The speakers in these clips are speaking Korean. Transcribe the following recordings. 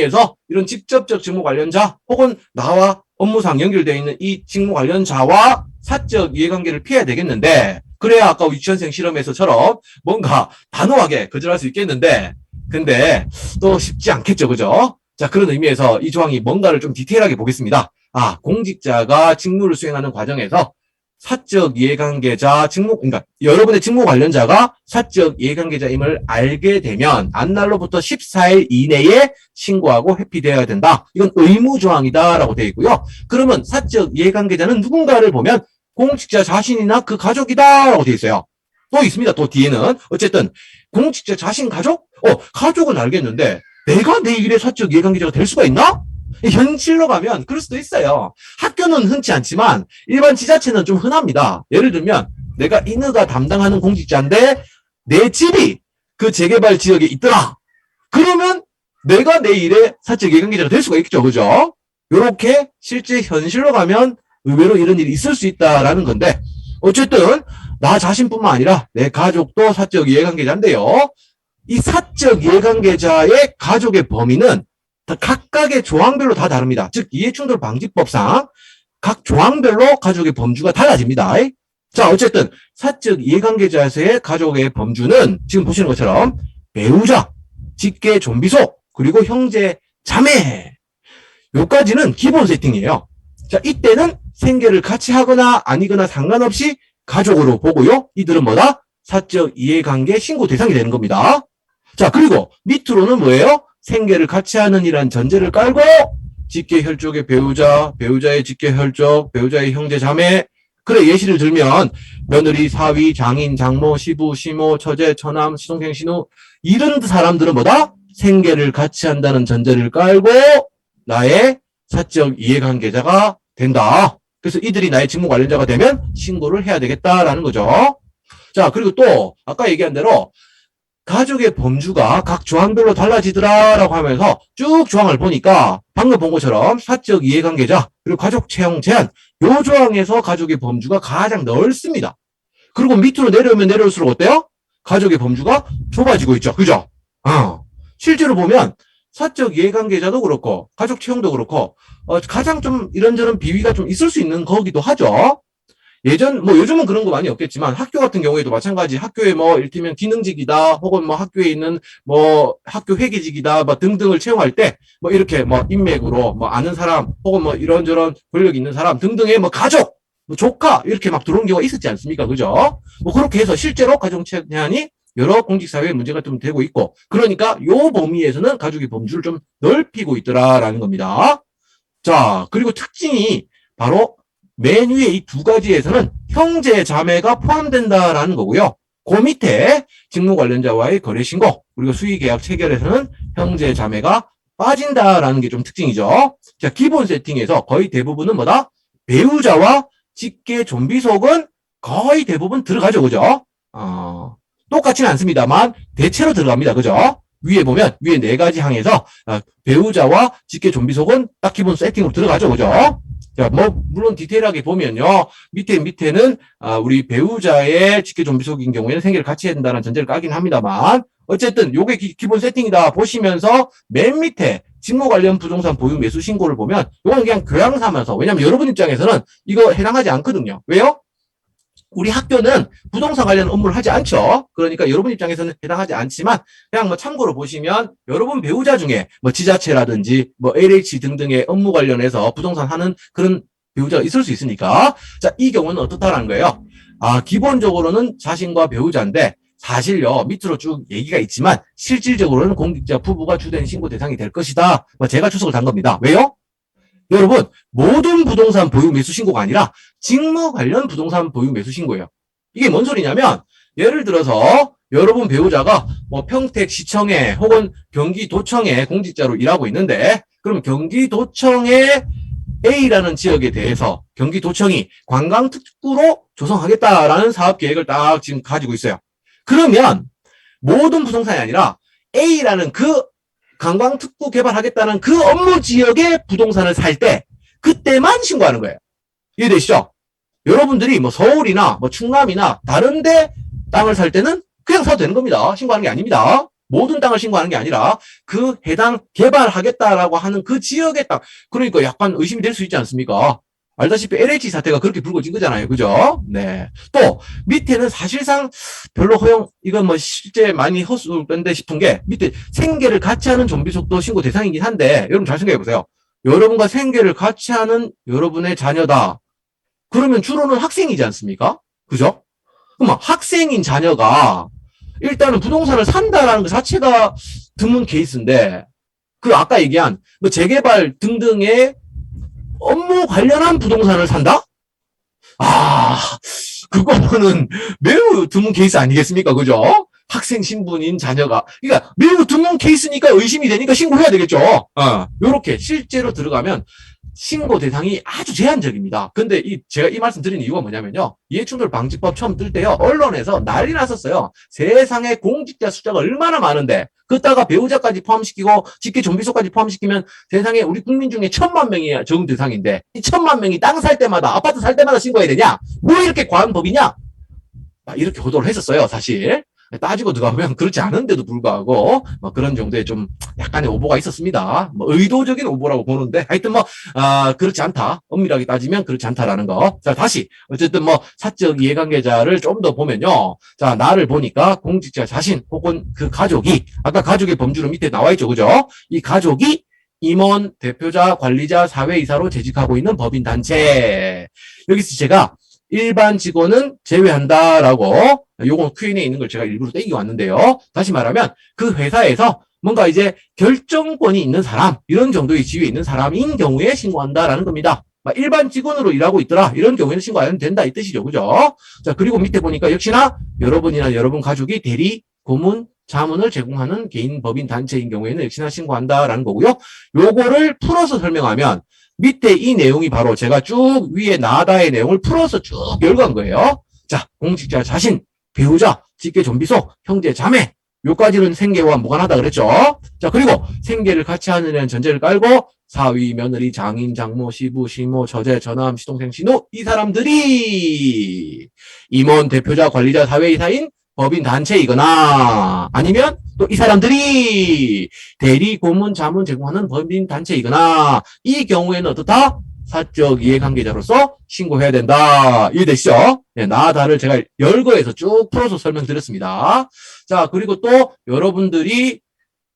그래서 이런 직접적 직무 관련자 혹은 나와 업무상 연결되어 있는 이 직무 관련자와 사적 이해관계를 피해야 되겠는데, 그래야 아까 유치원생 실험에서처럼 뭔가 단호하게 거절할 수 있겠는데, 근데 또 쉽지 않겠죠, 그죠? 자, 그런 의미에서 이 조항이 뭔가를 좀 디테일하게 보겠습니다. 공직자가 직무를 수행하는 과정에서 사적 이해관계자 그러니까 여러분의 직무 관련자가 사적 이해관계자임을 알게 되면 안날로부터 14일 이내에 신고하고 회피되어야 된다. 이건 의무조항이다라고 되어 있고요. 그러면 사적 이해관계자는 누군가를 보면 공직자 자신이나 그 가족이다라고 되어 있어요. 또 있습니다. 또 뒤에는 어쨌든 공직자 자신 가족? 가족은 알겠는데 내가 내 일의 사적 이해관계자가 될 수가 있나? 현실로 가면 그럴 수도 있어요. 학교는 흔치 않지만 일반 지자체는 좀 흔합니다. 예를 들면 내가 인허가 담당하는 공직자인데 내 집이 그 재개발 지역에 있더라. 그러면 내가 내 일의 사적 이해관계자가 될 수가 있겠죠. 그죠? 요렇게 실제 현실로 가면 의외로 이런 일이 있을 수 있다라는 건데, 어쨌든 나 자신뿐만 아니라 내 가족도 사적 이해관계자인데요. 이 사적 이해관계자의 가족의 범위는 각각의 조항별로 다 다릅니다. 즉 이해충돌 방지법상 각 조항별로 가족의 범주가 달라집니다. 자, 어쨌든 사적 이해관계자에서의 가족의 범주는 지금 보시는 것처럼 배우자, 직계 좀비속, 그리고 형제, 자매, 요까지는 기본 세팅이에요. 자, 이때는 생계를 같이 하거나 아니거나 상관없이 가족으로 보고요. 이들은 뭐다? 사적 이해관계 신고 대상이 되는 겁니다. 자, 그리고 밑으로는 뭐예요? 생계를 같이 하는 이란 전제를 깔고 직계 혈족의 배우자, 배우자의 직계 혈족, 배우자의 형제 자매. 그래, 예시를 들면 며느리, 사위, 장인, 장모, 시부, 시모, 처제, 처남, 시동생, 신우, 이런 사람들은 뭐다? 생계를 같이 한다는 전제를 깔고 나의 사적 이해관계자가 된다. 그래서 이들이 나의 직무 관련자가 되면 신고를 해야 되겠다라는 거죠. 자, 그리고 또 아까 얘기한 대로 가족의 범주가 각 조항별로 달라지더라라고 하면서 쭉 조항을 보니까 방금 본 것처럼 사적 이해관계자 그리고 가족 채용 제한, 요 조항에서 가족의 범주가 가장 넓습니다. 그리고 밑으로 내려오면 내려올수록 어때요? 가족의 범주가 좁아지고 있죠. 그죠? 실제로 보면 사적 이해관계자도 그렇고 가족 채용도 그렇고 가장 좀 이런저런 비위가 좀 있을 수 있는 거기도 하죠. 요즘은 그런 거 많이 없겠지만 학교 같은 경우에도 마찬가지, 학교에 이를테면 기능직이다, 혹은 학교에 있는 학교 회계직이다, 등등을 채용할 때, 이렇게 인맥으로, 아는 사람, 혹은 이런저런 권력 있는 사람 등등의 가족, 조카, 이렇게 들어오는 경우가 있었지 않습니까? 그죠? 그렇게 해서 실제로 가족 제한이 여러 공직사회에 문제가 좀 되고 있고, 그러니까 요 범위에서는 가족의 범주를 좀 넓히고 있더라라는 겁니다. 자, 그리고 특징이 바로 맨 위에 이 두 가지에서는 형제 자매가 포함된다라는 거고요. 그 밑에 직무 관련자와의 거래 신고 그리고 수의 계약 체결에서는 형제 자매가 빠진다라는 게 좀 특징이죠. 자, 기본 세팅에서 거의 대부분은 뭐다? 배우자와 직계 좀비속은 거의 대부분 들어가죠. 그죠? 똑같지는 않습니다만 대체로 들어갑니다. 그죠? 위에 보면 위에 네 가지 항에서 배우자와 직계 좀비속은 딱 기본 세팅으로 들어가죠. 그죠? 자, 물론 디테일하게 보면요. 밑에는, 우리 배우자의 직계 좀비속인 경우에는 생계를 같이 해야 된다는 전제를 까긴 합니다만, 어쨌든, 요게 기본 세팅이다 보시면서, 맨 밑에 직무 관련 부동산 보유 매수 신고를 보면, 요건 그냥 교양 삼아서, 왜냐면 여러분 입장에서는 이거 해당하지 않거든요. 왜요? 우리 학교는 부동산 관련 업무를 하지 않죠. 그러니까 여러분 입장에서는 해당하지 않지만 그냥 참고로 보시면 여러분 배우자 중에 지자체라든지 LH 등등의 업무 관련해서 부동산 하는 그런 배우자가 있을 수 있으니까, 자, 이 경우는 어떻다라는 거예요. 기본적으로는 자신과 배우자인데 사실요, 밑으로 쭉 얘기가 있지만 실질적으로는 공직자 부부가 주된 신고 대상이 될 것이다. 제가 추석을 단 겁니다. 왜요? 여러분, 모든 부동산 보유 매수 신고가 아니라 직무 관련 부동산 보유 매수 신고예요. 이게 뭔 소리냐면, 예를 들어서 여러분 배우자가 평택시청에 혹은 경기도청에 공직자로 일하고 있는데, 그럼 경기도청의 A라는 지역에 대해서 경기도청이 관광특구로 조성하겠다라는 사업 계획을 딱 지금 가지고 있어요. 그러면 모든 부동산이 아니라 A라는 그 관광특구 개발하겠다는 그 업무 지역의 부동산을 살 때 그때만 신고하는 거예요. 이해되시죠? 여러분들이 서울이나 충남이나 다른데 땅을 살 때는 그냥 사도 되는 겁니다. 신고하는 게 아닙니다. 모든 땅을 신고하는 게 아니라 그 해당 개발하겠다라고 하는 그 지역의 땅. 그러니까 약간 의심이 될 수 있지 않습니까? 알다시피 LH 사태가 그렇게 불거진 거잖아요. 그죠? 네. 또 밑에는 사실상 별로 이건 뭐 실제 많이 헛수건데 싶은 게 밑에 생계를 같이 하는 좀비 속도 신고 대상이긴 한데 여러분 잘 생각해 보세요. 여러분과 생계를 같이 하는 여러분의 자녀다. 그러면 주로는 학생이지 않습니까? 그죠? 그럼 학생인 자녀가 일단은 부동산을 산다라는 것 자체가 드문 케이스인데 그 아까 얘기한 뭐 재개발 등등의 업무 관련한 부동산을 산다? 아, 그거는 매우 드문 케이스 아니겠습니까? 그죠? 학생 신분인 자녀가. 그러니까 매우 드문 케이스니까 의심이 되니까 신고해야 되겠죠? 요렇게 실제로 들어가면 신고 대상이 아주 제한적입니다. 근데 제가 이 말씀 드리는 이유가 뭐냐면요. 이해충돌 방지법 처음 뜰 때요. 언론에서 난리 났었어요. 세상에 공직자 숫자가 얼마나 많은데 그따가 배우자까지 포함시키고 직계 좀비소까지 포함시키면 세상에 우리 국민 중에 1,000만 명이 적응 대상인데 이 1,000만 명이 땅 살 때마다 아파트 살 때마다 신고해야 되냐? 뭐 이렇게 과한 법이냐? 이렇게 보도를 했었어요. 사실. 따지고 들어가면 그렇지 않은데도 불구하고 뭐 그런 정도의 좀 약간의 오보가 있었습니다. 뭐 의도적인 오보라고 보는데 하여튼 뭐 그렇지 않다. 엄밀하게 따지면 그렇지 않다라는 거. 자 다시 어쨌든 뭐 사적 이해관계자를 좀 더 보면요. 자 나를 보니까 공직자 자신 혹은 그 가족이 아까 가족의 범주로 밑에 나와 있죠. 그죠? 이 가족이 임원, 대표자, 관리자, 사회이사로 재직하고 있는 법인단체. 여기서 제가 일반 직원은 제외한다라고 요건 Q&A에 있는 걸 제가 일부러 떼기 왔는데요. 다시 말하면 그 회사에서 뭔가 이제 결정권이 있는 사람, 이런 정도의 지위에 있는 사람인 경우에 신고한다라는 겁니다. 일반 직원으로 일하고 있더라. 이런 경우에는 신고 안 해도 된다 이 뜻이죠. 그죠? 자, 그리고 밑에 보니까 역시나 여러분이나 여러분 가족이 대리, 고문, 자문을 제공하는 개인 법인 단체인 경우에는 역시나 신고한다라는 거고요. 요거를 풀어서 설명하면 밑에 이 내용이 바로 제가 쭉 위에 나다의 내용을 풀어서 쭉 열거한 거예요. 자, 공직자 자신, 배우자, 직계 좀비소, 형제, 자매 요까지는 생계와 무관하다 그랬죠. 자, 그리고 생계를 같이 하느냐는 전제를 깔고 사위, 며느리, 장인, 장모, 시부, 시모, 처제, 저남, 시동생, 시누 이 사람들이 임원, 대표자, 관리자, 사회이사인 법인 단체이거나 아니면 또 이 사람들이 대리, 고문, 자문 제공하는 법인 단체이거나 이 경우에는 어떻다? 사적 이해관계자로서 신고해야 된다. 이해되시죠? 네, 나다를 제가 열거해서 쭉 풀어서 설명드렸습니다. 자, 그리고 또 여러분들이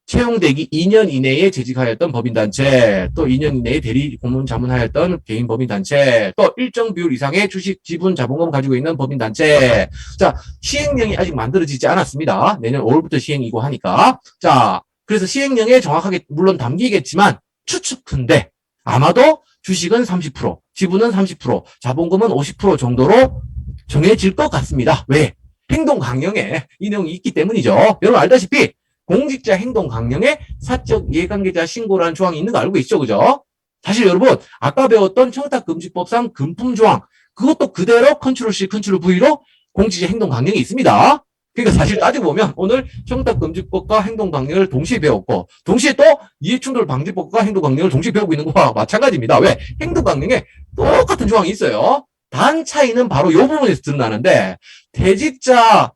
채용되기 2년 이내에 재직하였던 법인단체, 또 2년 이내에 대리 고문 자문하였던 개인 법인단체, 또 일정 비율 이상의 주식, 지분, 자본금 가지고 있는 법인단체. 자, 시행령이 아직 만들어지지 않았습니다. 내년 5월부터 시행이고 하니까. 자, 그래서 시행령에 정확하게 물론 담기겠지만 추측컨대 아마도 주식은 30%, 지분은 30%, 자본금은 50% 정도로 정해질 것 같습니다. 왜? 행동 강령에 이 내용이 있기 때문이죠. 여러분 알다시피 공직자 행동 강령에 사적 이해관계자 신고라는 조항이 있는 거 알고 계시죠? 그죠? 사실 여러분 아까 배웠던 청탁금지법상 금품 조항 그것도 그대로 컨트롤 C, 컨트롤 V로 공직자 행동 강령이 있습니다. 그러니까 사실 따지고 보면 오늘 청탁금지법과 행동 강령을 동시에 배웠고 동시에 또 이해충돌 방지법과 행동 강령을 동시에 배우고 있는 거와 마찬가지입니다. 왜? 행동 강령에 똑같은 조항이 있어요. 단 차이는 바로 이 부분에서 드러나는데 퇴직자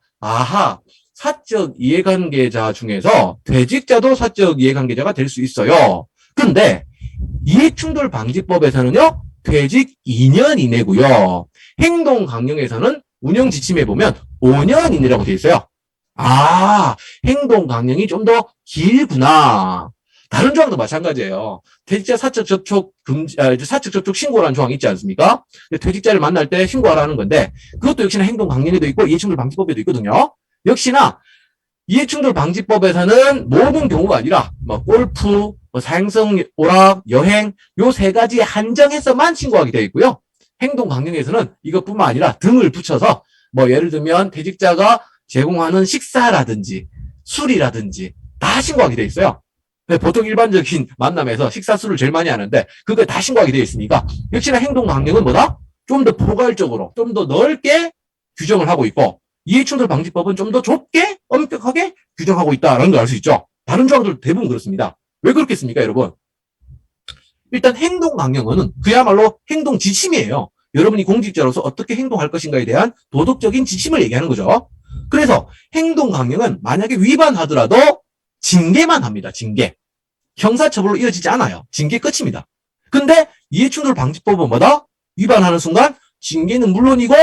사적 이해관계자 중에서 퇴직자도 사적 이해관계자가 될 수 있어요. 근데 이해충돌 방지법에서는요. 퇴직 2년 이내고요. 행동 강령에서는 운영 지침에 보면 5년 이내라고 되어 있어요. 행동 강령이 좀 더 길구나. 다른 조항도 마찬가지예요. 퇴직자 사적 접촉 사적 접촉 신고라는 조항이 있지 않습니까? 퇴직자를 만날 때 신고하라는 건데 그것도 역시나 행동 강령에도 있고 이해충돌 방지법에도 있거든요. 역시나 이해충돌 방지법에서는 모든 경우가 아니라 골프, 사행성 오락, 여행 요 세 가지에 한정해서만 신고하게 되어 있고요. 행동 강령에서는 이것뿐만 아니라 등을 붙여서 예를 들면 퇴직자가 제공하는 식사라든지 술이라든지 다 신고하게 되어 있어요. 보통 일반적인 만남에서 식사술을 제일 많이 하는데 그거 다 신고하게 되어 있으니까 역시나 행동 강령은 뭐다? 좀 더 포괄적으로 좀 더 넓게 규정을 하고 있고 이해충돌 방지법은 좀 더 좁게 엄격하게 규정하고 있다라는 걸 알 수 있죠. 다른 조항들 대부분 그렇습니다. 왜 그렇겠습니까, 여러분? 일단 행동 강령은 그야말로 행동 지침이에요. 여러분이 공직자로서 어떻게 행동할 것인가에 대한 도덕적인 지침을 얘기하는 거죠. 그래서 행동 강령은 만약에 위반하더라도 징계만 합니다. 징계. 형사처벌로 이어지지 않아요. 징계 끝입니다. 근데 이해충돌방지법은 뭐다? 위반하는 순간 징계는 물론이고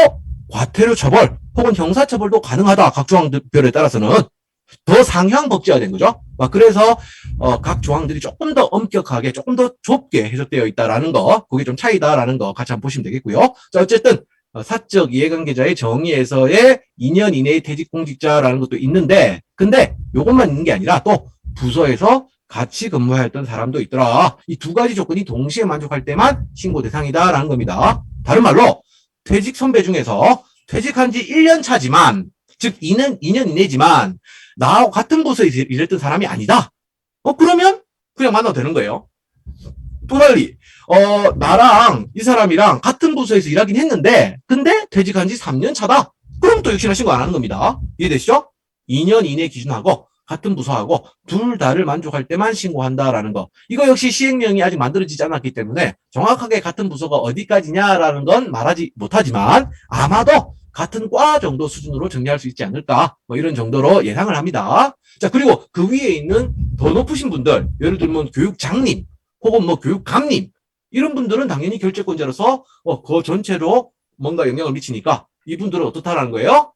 과태료 처벌 혹은 형사처벌도 가능하다. 각 조항별에 따라서는 더 상향 법제화 된 거죠. 그래서 각 조항들이 조금 더 엄격하게 조금 더 좁게 해석되어 있다라는 거, 그게 좀 차이다라는 거 같이 한번 보시면 되겠고요. 자, 어쨌든 사적 이해관계자의 정의에서의 2년 이내의 퇴직 공직자라는 것도 있는데, 근데 이것만 있는 게 아니라 또 부서에서 같이 근무하였던 사람도 있더라. 이 두 가지 조건이 동시에 만족할 때만 신고 대상이다라는 겁니다. 다른 말로 퇴직 선배 중에서 퇴직한 지 1년 차지만, 즉 2년 이내지만 나하고 같은 부서에서 일했던 사람이 아니다. 그러면 그냥 만나도 되는 거예요. 또 달리 나랑 이 사람이랑 같은 부서에서 일하긴 했는데 근데 퇴직한 지 3년 차다. 그럼 또 역시나 신고 안 하는 겁니다. 이해되시죠? 2년 이내 기준하고 같은 부서하고 둘 다를 만족할 때만 신고한다라는 거. 이거 역시 시행령이 아직 만들어지지 않았기 때문에 정확하게 같은 부서가 어디까지냐라는 건 말하지 못하지만 아마도 같은 과 정도 수준으로 정리할 수 있지 않을까, 이런 정도로 예상을 합니다. 자, 그리고 그 위에 있는 더 높으신 분들, 예를 들면 교육장님 혹은 교육감님, 이런 분들은 당연히 결재권자로서 그 전체로 뭔가 영향을 미치니까 이분들은 어떻다라는 거예요?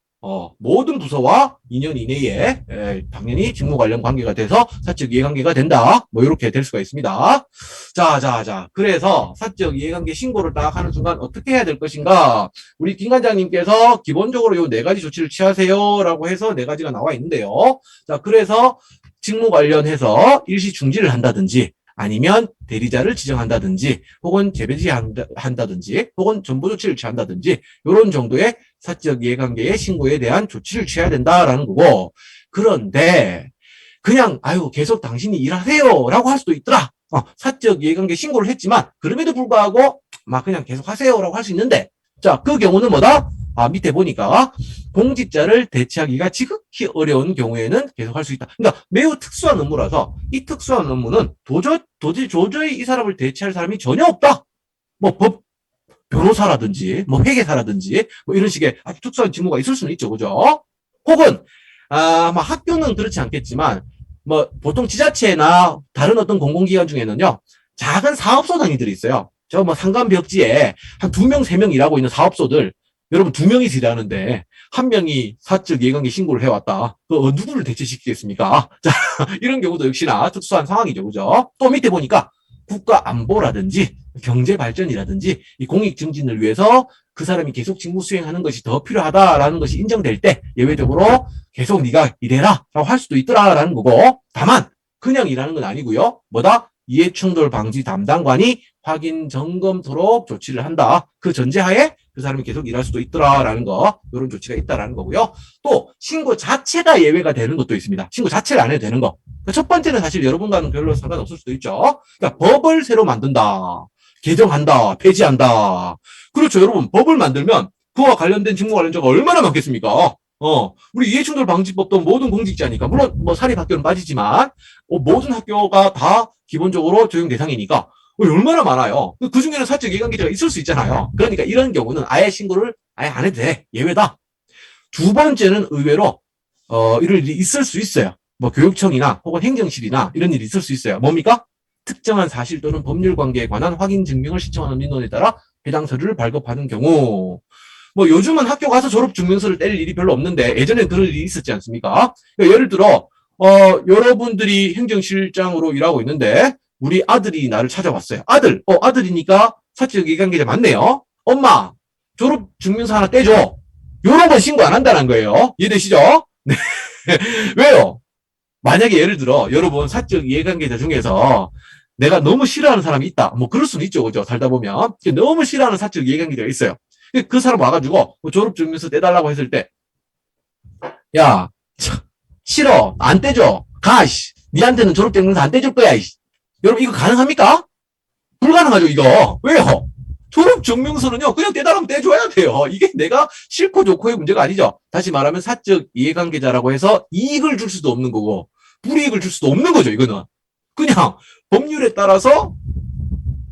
모든 부서와 2년 이내에 당연히 직무 관련 관계가 돼서 사적 이해관계가 된다. 이렇게 될 수가 있습니다. 자. 그래서 사적 이해관계 신고를 딱 하는 순간 어떻게 해야 될 것인가? 우리 김 관장님께서 기본적으로 요 4가지 조치를 취하세요라고 해서 4가지가 나와 있는데요. 자, 그래서 직무 관련해서 일시 중지를 한다든지 아니면 대리자를 지정한다든지 혹은 재배치한다든지 혹은 전보 조치를 취한다든지 이런 정도의 사적 이해관계의 신고에 대한 조치를 취해야 된다라는 거고, 그런데 그냥 계속 당신이 일하세요 라고 할 수도 있더라. 사적 이해관계 신고를 했지만 그럼에도 불구하고 그냥 계속 하세요 라고 할 수 있는데, 자, 그 경우는 뭐다? 밑에 보니까 공직자를 대체하기가 지극히 어려운 경우에는 계속 할 수 있다. 그러니까 매우 특수한 업무라서 이 특수한 업무는 도저히 이 사람을 대체할 사람이 전혀 없다. 변호사라든지 회계사라든지 이런 식의 아주 특수한 직무가 있을 수는 있죠. 그죠? 혹은 학교는 그렇지 않겠지만 보통 지자체나 다른 어떤 공공기관 중에는요, 작은 사업소 단위들이 있어요. 저 상간벽지에 한 2명, 3명 일하고 있는 사업소들, 여러분 2명이서 일하는데 1명이 사적 이해관계 신고를 해왔다. 누구를 대체시키겠습니까? 자, 이런 경우도 역시나 특수한 상황이죠. 그죠? 또 밑에 보니까 국가 안보라든지 경제 발전이라든지 이 공익 증진을 위해서 그 사람이 계속 직무 수행하는 것이 더 필요하다라는 것이 인정될 때 예외적으로 계속 네가 일해라 라고 할 수도 있더라라는 거고, 다만 그냥 일하는 건 아니고요. 이해충돌 방지 담당관이 확인 점검토록 조치를 한다. 그 전제하에 그 사람이 계속 일할 수도 있더라라는 거, 이런 조치가 있다라는 거고요. 또 신고 자체가 예외가 되는 것도 있습니다. 신고 자체를 안 해도 되는 거. 첫 번째는 사실 여러분과는 별로 상관없을 수도 있죠. 그러니까 법을 새로 만든다, 개정한다, 폐지한다. 그렇죠, 여러분. 법을 만들면 그와 관련된 직무 관련자가 얼마나 많겠습니까? 우리 이해충돌 방지법도 모든 공직자니까, 물론 사립학교는 빠지지만 모든 학교가 다 기본적으로 적용 대상이니까 얼마나 많아요. 그 중에는 사적 이해관계자가 있을 수 있잖아요. 그러니까 이런 경우는 아예 신고를 아예 안 해도 돼. 예외다. 두 번째는 의외로 이런 일이 있을 수 있어요. 교육청이나 혹은 행정실이나 이런 일이 있을 수 있어요. 뭡니까? 특정한 사실 또는 법률 관계에 관한 확인 증명을 신청하는 민원에 따라 해당 서류를 발급하는 경우. 요즘은 학교 가서 졸업 증명서를 뗄 일이 별로 없는데 예전엔 그런 일이 있었지 않습니까? 그러니까 예를 들어 여러분들이 행정실장으로 일하고 있는데 우리 아들이 나를 찾아왔어요. 아들이니까 사적 이해관계자 맞네요. 엄마, 졸업 증명서 하나 떼줘. 요런 건 신고 안 한다는 거예요. 이해되시죠? 네. 왜요? 만약에 예를 들어 여러분 사적 이해관계자 중에서 내가 너무 싫어하는 사람이 있다. 그럴 수는 있죠. 그죠? 살다 보면. 너무 싫어하는 사적 이해관계자가 있어요. 그 사람 와가지고 졸업 증명서 떼달라고 했을 때, 야, 싫어. 안 떼줘. 가, 니한테는 졸업 증명서 안 떼줄 거야. 여러분 이거 가능합니까? 불가능하죠. 이거. 왜요? 졸업 증명서는요, 그냥 떼달라면 떼줘야 돼요. 이게 내가 싫고 좋고의 문제가 아니죠. 다시 말하면 사적 이해관계자라고 해서 이익을 줄 수도 없는 거고 불이익을 줄 수도 없는 거죠. 이거는 그냥 법률에 따라서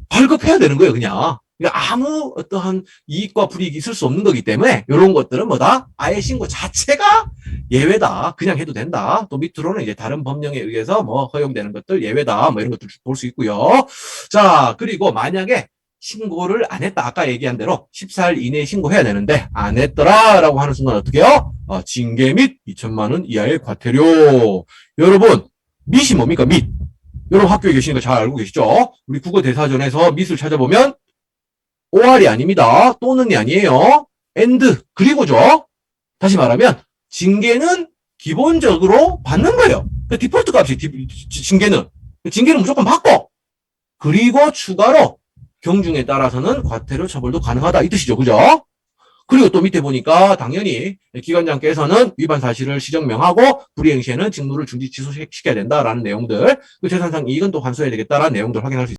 발급해야 되는 거예요. 그냥 그러니까 아무 어떠한 이익과 불이익이 있을 수 없는 거기 때문에 이런 것들은 뭐다? 아예 신고 자체가 예외다. 그냥 해도 된다. 또 밑으로는 이제 다른 법령에 의해서 뭐 허용되는 것들 예외다. 뭐 이런 것들 볼 수 있고요. 자, 그리고 만약에 신고를 안 했다. 아까 얘기한 대로 14일 이내에 신고해야 되는데 안 했더라라고 하는 순간 어떻게 해요? 징계 및 2천만 원 이하의 과태료. 여러분, 밑이 뭡니까? 밑. 여러분 학교에 계시니까 잘 알고 계시죠? 우리 국어대사전에서 밑을 찾아보면 OR이 아닙니다. 또는이 아니에요. and 그리고죠. 다시 말하면 징계는 기본적으로 받는 거예요. 그 디폴트 값이 징계는 무조건 받고 그리고 추가로 경중에 따라서는 과태료 처벌도 가능하다 이 뜻이죠. 그죠? 그리고 또 밑에 보니까 당연히 기관장께서는 위반 사실을 시정명하고 불이행 시에는 직무를 중지 취소시켜야 된다라는 내용들, 그 재산상 이익은 또 환수해야 되겠다라는 내용들 확인할 수 있습니다.